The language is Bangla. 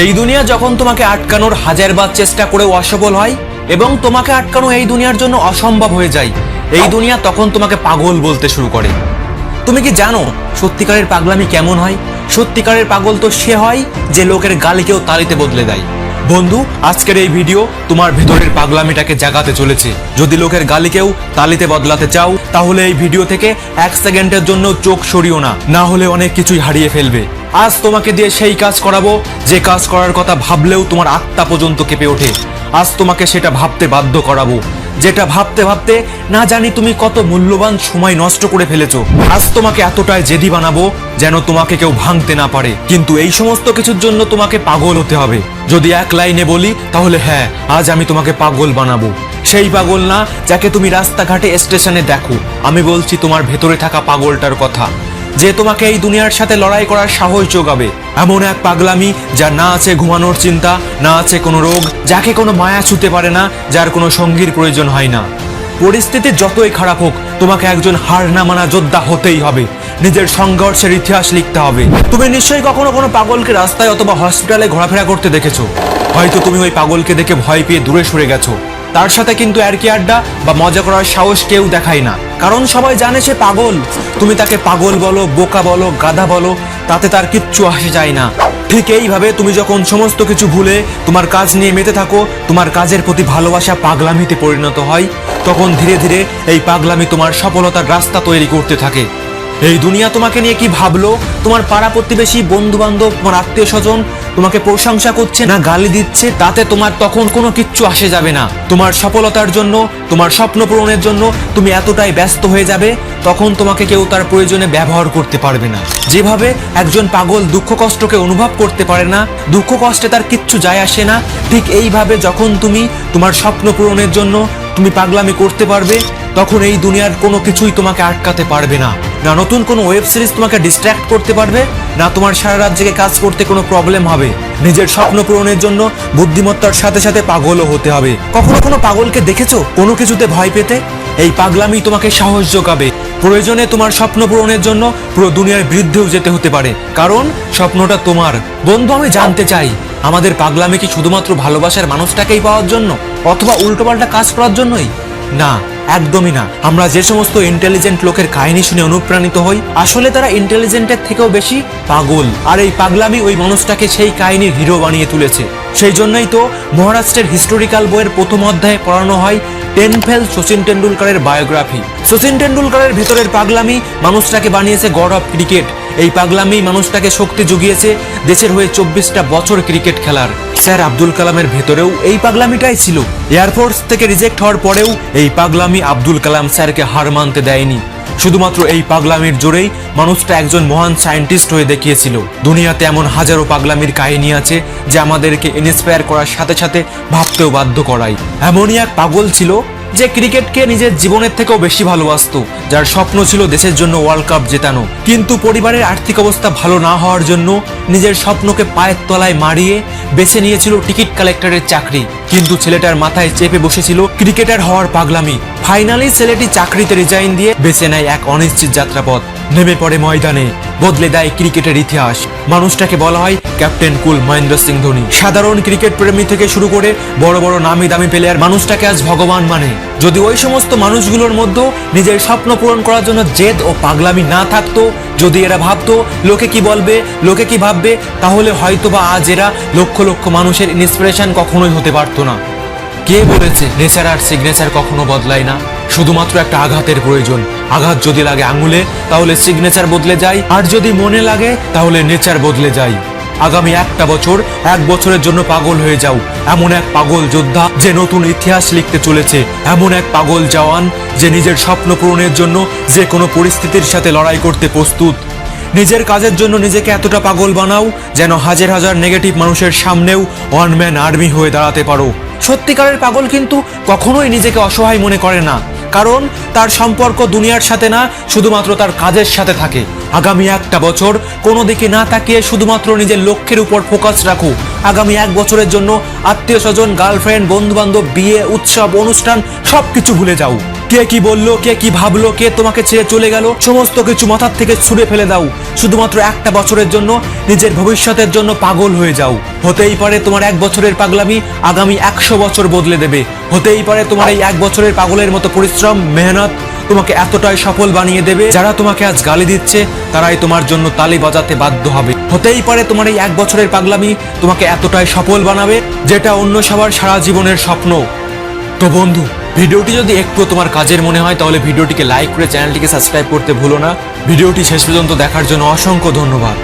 এই দুনিয়া যখন তোমাকে আটকানোর হাজারবার চেষ্টা করেও অসফল হয় এবং তোমাকে আটকানো এই দুনিয়ার জন্য অসম্ভব হয়ে যায়, এই দুনিয়া তখন তোমাকে পাগল বলতে শুরু করে। তুমি কি জানো সত্যিকারের পাগলামি কেমন হয়? সত্যিকারের পাগল তো সে হয় যে লোকের গালিকেও তালিতে বদলে দেয়। বন্ধু, আজকের এই ভিডিও তোমার ভেতরের পাগলামিটাকে জাগাতে চলেছে। যদি লোকের গালিকেও তালিতে বদলাতে চাও তাহলে এই ভিডিও থেকে 1 সেকেন্ডের জন্য চোখ সরিও না, না হলে অনেক কিছুই হারিয়ে ফেলবে। আজ তোমাকে দিয়ে সেই কাজ করাবো যে কাজ করার কথা ভাবলেও তোমার আত্মা পর্যন্ত কেঁপে ওঠে। আজ তোমাকে সেটা ভাবতে বাধ্য করাবো যেটা ভাবতে ভাবতে না জানি তুমি কত মূল্যবান সময় নষ্ট করে ফেলেছো। আজ তোমাকে এতটাই জেদি বানাবো যেন তোমাকে কেউ ভাঙতে না পারে। কিন্তু এই সমস্ত কিছুর জন্য তোমাকে পাগল হতে হবে। যদি এক লাইনে বলি তাহলে হ্যাঁ, আজ আমি তোমাকে পাগল বানাবো। সেই পাগল না যাকে তুমি রাস্তাঘাটে স্টেশনে দেখো, আমি বলছি তোমার ভেতরে থাকা পাগলটার কথা, যে তোমাকে এই দুনিয়ার সাথে লড়াই করার সাহস যোগাবে। এমন এক পাগলামি যার না আছে ঘুমানোর চিন্তা, না আছে কোনো রোগ, যাকে কোনো মায়া ছুতে পারে না, যার কোনো সঙ্গীর প্রয়োজন হয় না। পরিস্থিতি যতই খারাপ হোক তোমাকে একজন হার না মানা যোদ্ধা হতেই হবে। নিজের সংঘর্ষের ইতিহাস লিখতে হবে। তুমি নিশ্চয়ই কখনো কোনো পাগলকে রাস্তায় অথবা হসপিটালে ঘোরাফেরা করতে দেখেছো। হয়তো তুমি ওই পাগলকে দেখে ভয় পেয়ে দূরে সরে গেছো। তার সাথে কিন্তু আর কি আড্ডা বা মজা করার সাহস কেউ দেখায় না, কারণ সবাই জানে সে পাগল। তুমি তাকে পাগল বলো, বোকা বলো, গাধা বলো, তাতে তার কিচ্ছু আসে যায় না। ঠিক এইভাবে তুমি যখন সমস্ত কিছু ভুলে তোমার কাজ নিয়ে মেতে থাকো, তোমার কাজের প্রতি ভালোবাসা পাগলামিতে পরিণত হয়, তখন ধীরে ধীরে এই পাগলামি তোমার সফলতার রাস্তা তৈরি করতে থাকে। এই দুনিয়া তোমাকে নিয়ে কি ভাবলো, তোমার পাড়া প্রতিবেশী, বন্ধু বান্ধব, তোমার আত্মীয় স্বজন তোমাকে প্রশংসা করছে না গালি দিচ্ছে, তাতে তোমার তখন কোনো কিচ্ছু আসে যাবে না। তোমার সফলতার জন্য, তোমার স্বপ্ন পূরণের জন্য তুমি এতটাই ব্যস্ত হয়ে যাবে, তখন তোমাকে কেউ তার প্রয়োজনে ব্যবহার করতে পারবে না। যেভাবে একজন পাগল দুঃখ কষ্টকে অনুভব করতে পারে না, দুঃখ কষ্টে তার কিচ্ছু যায় আসে না, ঠিক এইভাবে যখন তুমি তোমার স্বপ্ন পূরণের জন্য তুমি পাগলামি করতে পারবে, তখন এই দুনিয়ার কোনো কিছুই তোমাকে আটকাতে পারবে না। না নতুন কোনো ওয়েব সিরিজ তোমাকে ডিস্ট্র্যাক্ট করতে পারবে, না তোমার সারা রাত জেগে কাজ করতে কোনো প্রবলেম হবে। নিজের স্বপ্ন পূরণের জন্য বুদ্ধিমত্তার সাথে সাথে পাগলও হতে হবে। কখনো কোনো পাগলকে দেখেছো কোনো কিছুতে ভয় পেতে? এই পাগলামি তোমাকে সাহস যোগাবে। প্রয়োজনে তোমার স্বপ্ন পূরণের জন্য পুরো দুনিয়ার বিরুদ্ধেও যেতে হতে পারে, কারণ স্বপ্নটা তোমার। বন্ধু, আমি জানতে চাই আমাদের পাগলামি কি শুধুমাত্র ভালোবাসার মানুষটাকেই পাওয়ার জন্য, অথবা উল্টোপাল্টা কাজ করার জন্যই? না, একদমই না। আমরা যে সমস্ত ইন্টেলিজেন্ট লোকের কাহিনী শুনে অনুপ্রাণিত হই, আসলে তারা ইন্টেলিজেন্টের থেকেও বেশি পাগল। আর এই পাগলামি ওই মানুষটাকে সেই কাহিনীর হিরো বানিয়ে তুলেছে। সেই জন্যই তো মহারাষ্ট্রের হিস্টোরিক্যাল বইয়ের প্রথম অধ্যায়ে পড়ানো হয় 10 ফেল সচিন টেন্ডুলকারের বায়োগ্রাফি। সচিন টেন্ডুলকারের ভেতরের পাগলামি মানুষটাকে বানিয়েছে গড অফ ক্রিকেট। এই পাগলামি মানুষটাকে শক্তি জুগিয়েছে দেশের হয়ে 24টা বছর ক্রিকেট খেলার। স্যার আব্দুল কালামের ভেতরেও এই পাগলামিটাই ছিল। এয়ারফোর্স থেকে রিজেক্ট হওয়ার পরেও এই পাগলামি আব্দুল কালাম স্যারকে হার মানতে দেয়নি। শুধুমাত্র এই পাগলামির জোরেই মানুষটা একজন মহান সায়েন্টিস্ট হয়ে দেখিয়েছিল। দুনিয়াতে এমন হাজারো পাগলামির কাহিনী আছে যে আমাদেরকে ইন্সপায়ার করার সাথে সাথে ভাবতেও বাধ্য করায়। এমনই এক পাগল ছিল যে ক্রিকেটকে নিজের জীবনের থেকেও বেশি ভালোবাসতো, যার স্বপ্ন ছিল দেশের জন্য ওয়ার্ল্ড কাপ জেতানো। কিন্তু পরিবারের আর্থিক অবস্থা ভালো না হওয়ার জন্য নিজের স্বপ্নকে পায়ের তলায় মারিয়ে বেছে নিয়েছিল টিকিট কালেক্টরের চাকরি। কিন্তু ছেলেটার মাথায় চেপে বসেছিল ক্রিকেটার হওয়ার পাগলামি। ফাইনালি ছেলেটি চাকরিতে রিজাইন দিয়ে বেছে নেয় এক অনিশ্চিত যাত্রাপথ। নেমে পড়ে ময়দানে, বদলে দেয় ক্রিকেটের ইতিহাস। মানুষটাকে বলা হয় ক্যাপ্টেন কুল মহেন্দ্র সিং ধোনি। সাধারণ ক্রিকেট প্রেমী থেকে শুরু করে বড় বড় নামি দামি প্লেয়ার মানুষটাকে আজ ভগবান মানে। যদি ওই সমস্ত মানুষগুলোর মধ্যে নিজের স্বপ্ন পূরণ করার জন্য জেদ ও পাগলামি না থাকতো, যদি এরা ভাবতো লোকে কি বলবে, লোকে কি ভাববে, তাহলে হয়তোবা আজ এরা লক্ষ লক্ষ মানুষের ইন্সপিরেশন কখনোই হতে পারতো না। কে বলেছে নেচার আর সিগনেচার কখনো বদলায় না? শুধুমাত্র একটা আঘাতের প্রয়োজন। আঘাত যদি লাগে আঙুলে তাহলে সিগনেচার বদলে যায়, আর যদি মনে লাগে তাহলে নেচার বদলে যায়। আগামী একটা বছর, 1 বছরের জন্য পাগল হয়ে যাও। এমন এক পাগল যোদ্ধা যে নতুন ইতিহাস লিখতে চলেছে। এমন এক পাগল জওয়ান যে নিজের স্বপ্ন পূরণের জন্য যে কোনো পরিস্থিতির সাথে লড়াই করতে প্রস্তুত। নিজের কাজের জন্য নিজেকে এতটা পাগল বানাও যেন হাজার হাজার নেগেটিভ মানুষের সামনেও ওয়ান ম্যান আর্মি হয়ে দাঁড়াতে পারো। সত্যিকারের পাগল কিন্তু কখনোই নিজেকে অসহায় মনে করে না, কারণ তার সম্পর্ক দুনিয়ার সাথে না, শুধুমাত্র তার কাজের সাথে থাকে। আগামী একটা বছর কোনো দিকে না তাকিয়ে শুধুমাত্র নিজের লক্ষ্যের উপর ফোকাস রাখো। আগামী 1 বছরের জন্য আত্মীয় স্বজন, গার্লফ্রেন্ড, বন্ধু বান্ধব, বিয়ে, উৎসব, অনুষ্ঠান সবকিছু ভুলে যাও। কে কি বললো, কে কি ভাবলো, কে তোমাকে ছেড়ে চলে গেল, সমস্ত কিছু মাথার থেকে ছুঁড়ে ফেলে দাও। শুধুমাত্র একটা বছরের জন্য নিজের ভবিষ্যতের জন্য পাগল হয়ে যাও। হতেই পারে তোমার 1 বছরের পাগলামি আগামী 100 বছর বদলে দেবে। হতেই পারে তোমার এই 1 বছরের পাগলের মতো পরিশ্রম, মেহনত তোমাকে এতটাই সফল বানিয়ে দেবে, যারা তোমাকে আজ গালি দিচ্ছে তারাই তোমার জন্য তালি বাজাতে বাধ্য হবে। হতেই পারে তোমার এই 1 বছরের পাগলামি তোমাকে এতটাই সফল বানাবে, যেটা অন্য সবার সারা জীবনের স্বপ্ন। তো বন্ধু, ভিডিওটি যদি একটু তোমার কাজের মনে হয় তাহলে ভিডিওটিকে লাইক করে চ্যানেলটিকে সাবস্ক্রাইব করতে ভুলো না। ভিডিওটি শেষ পর্যন্ত দেখার জন্য অসংখ্য ধন্যবাদ।